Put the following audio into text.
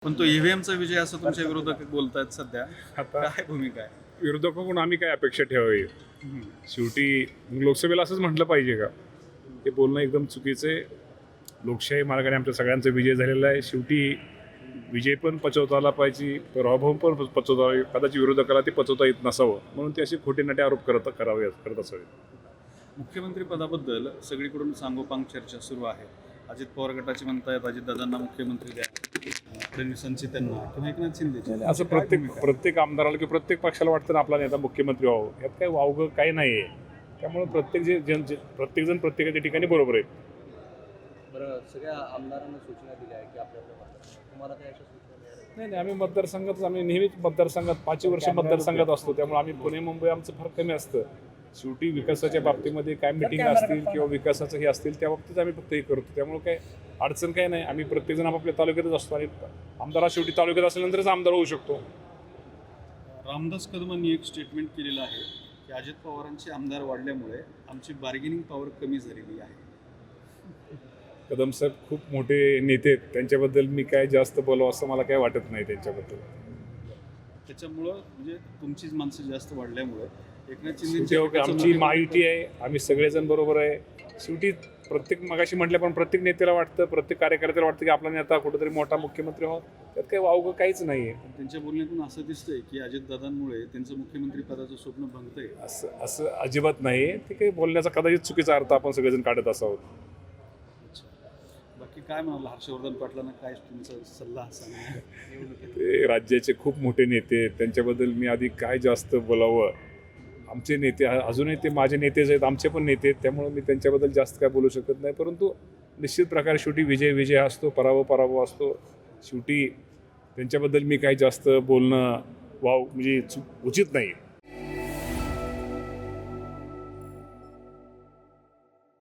पण तो ईव्हीएमचा विजय असं तुमच्या विरोधक बोलतायत सध्या. आता काय भूमिका आहे? विरोधकाकडून आम्ही काय अपेक्षा ठेवावी? शेवटी लोकसभेला असंच म्हटलं पाहिजे का? हे बोलणं एकदम चुकीचं आहे. लोकशाही मार्गाने आमच्या सगळ्यांचा विजय झालेला आहे. शेवटी विजय पण पचवता आला पाहिजे, पराभव पण पचवता, कदाचित विरोधकाला ते पचवता येत नसावं म्हणून ते असे खोटे नाटे आरोप करत असावे. मुख्यमंत्री पदाबद्दल सगळीकडून सांगोपांग चर्चा सुरू आहे. अजित पवार गटाचे म्हणतायत अजितदादांना मुख्यमंत्री द्या, फडणवीसांची त्यांना किंवा एकनाथ शिंदे. असं प्रत्येक आमदाराला किंवा प्रत्येक पक्षाला वाटतं ना आपला नेता मुख्यमंत्री व्हावं. यात काही वावगं काही नाही आहे. त्यामुळे प्रत्येकजण प्रत्येकाच्या ठिकाणी बरोबर आहे. बरं, सगळ्या आमदारांना सूचना दिल्या आहे की आपल्याला तुम्हाला काही अशा सूचना मिळाल्या? नाही, आम्ही नेहमीच मतदारसंघात 5 वर्ष मतदारसंघात असतो. त्यामुळे आम्ही पुणे मुंबई आमचं फार कमी असतं. शेवटी विकासाच्या बाबतीमध्ये काय मिटिंग असतील किंवा विकासाचं हे असतील त्या बाबतीत आम्ही फक्त हे करतो. त्यामुळे काय अडचण काय नाही. आम्ही प्रत्येकजण आपापल्या तालुक्यातच असतो आणि आमदार शेवटी तालुक्यात असल्यानंतरच आमदार होऊ शकतो. रामदास कदमांनी एक स्टेटमेंट केलेलं आहे की अजित पवारांचे आमदार वाढल्यामुळे आमची बार्गेनिंग पॉवर कमी झालेली आहे. कदम साहेब खूप मोठे नेते आहेत. त्यांच्याबद्दल मी काय जास्त बोलावं असं मला काय वाटत नाही त्यांच्याबद्दल. त्याच्यामुळं म्हणजे तुमचीच माणसं जास्त वाढल्यामुळे एकनाथ शेवटी आमची महायुती आहे. आम्ही सगळेजण बरोबर आहे. शेवटी मगाशी म्हटलं पण प्रत्येक नेत्याला वाटतं, प्रत्येक कार्यकर्त्याला वाटतं की आपला नेता कुठेतरी मोठा मुख्यमंत्री व्हावा. त्यात काही वावगं काहीच नाही आहे. त्यांच्या बोलण्यातून असं दिसतंय की अजितदादांमुळे त्यांचं मुख्यमंत्री पदाचं स्वप्न भंगतंय. असं अजिबात नाही. ते काही बोलण्याचा कदाचित चुकीचा अर्थ आपण सगळेजण काढत असावं. बाकी काय म्हणाल हर्षवर्धन पाटलांना काय तुमचा सल्ला असा? ते राज्याचे खूप मोठे नेते आहेत. त्यांच्याबद्दल मी आधी काय जास्त बोलावं. आमचे नेते अजूनही ते माझे नेतेच आहेत, आमचे पण नेते आहेत. त्यामुळे मी त्यांच्याबद्दल जास्त काय बोलू शकत नाही. परंतु निश्चित प्रकारे शेवटी विजय असतो, पराभव असतो. शेवटी त्यांच्याबद्दल मी काही जास्त बोलणं म्हणजे उचित नाही.